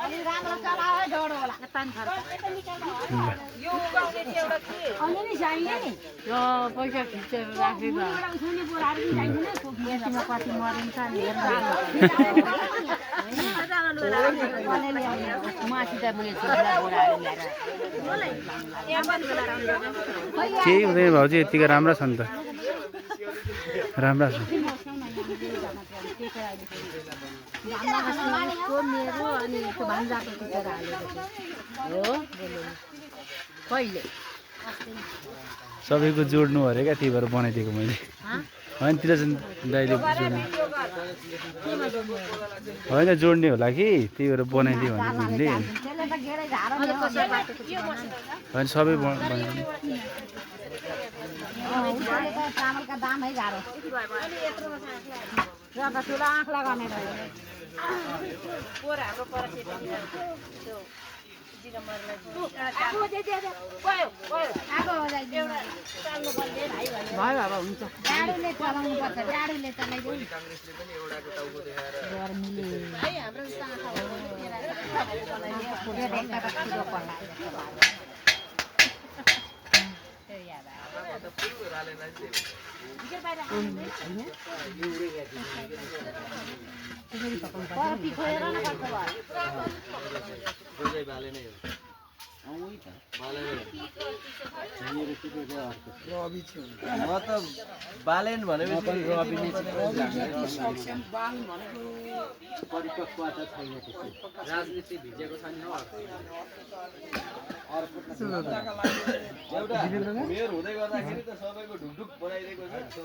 अलि राम्रो चलाए डढो होला पानी खर्च यो उगाउने थियो एउटा के अलि नि चाहिए नि यो पैसा खिचेर राखेको सुनि बोलाएर नि चाहिदैन सोफियामा कति मरिन्छ नि मासित बोले केही हुँदैन भाउजू यतिको राम्रा छन् त राम्रा छन् मेरो अनि त्यो भान्जाको टिचर हालेको हो कहिले सबैको जोड्नु अरे क्या त्यही भएर बनाइदिएको मैले होइन तिर चाहिँ दाइले जोड्नु होइन जोड्ने होला कि त्यही भएर बनाइदियो भने मैले होइन सबै बनाइदिनु चामलका दाम है गाह्रो ज्यादा ठुलो आँख लगाउने भयो अब हुन्छ गाडीले चलाउनु पर्छ गाडीले चलाइदिउँ म त बालेन भनेपछि राजनीति भिजेको छैन एउटा मेयर हुँदै गर्दाखेरि त सबैको ढुकढुक बनाइदिएको छ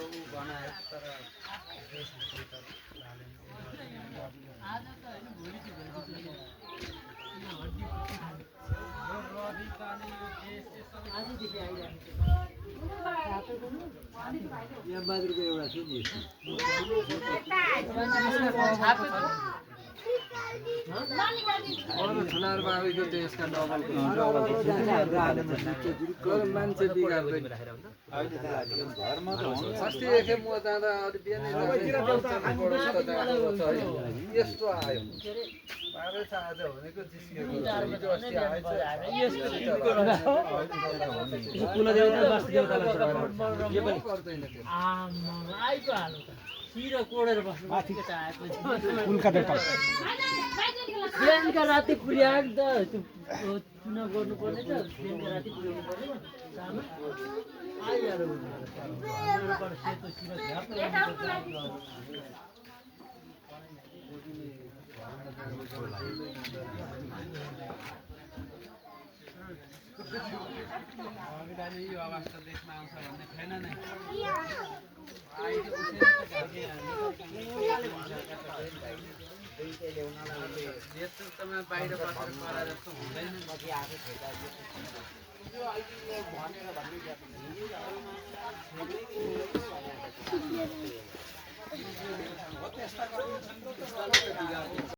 यहाँ बहादुरको एउटा छ नि अरू ठुलाहरू बाबैको त यसका डबलको मान्छे बिगार्दैन अस्ति एकखेप म जाँदा अलि बिहानै यस्तो आयो बाह्रै आज भनेको जिस्केको अस्ति बिहानका राति पुर्याएको त चुनाव गर्नुपर्ने त बिहानका राति पुर्याउनु पर्ने आइहाल्यो सेतो यो अवस्था देशमा आउँछ भन्ने छैन नै नेतृत्वमा बाहिर बसेर करा जस्तो हुँदैन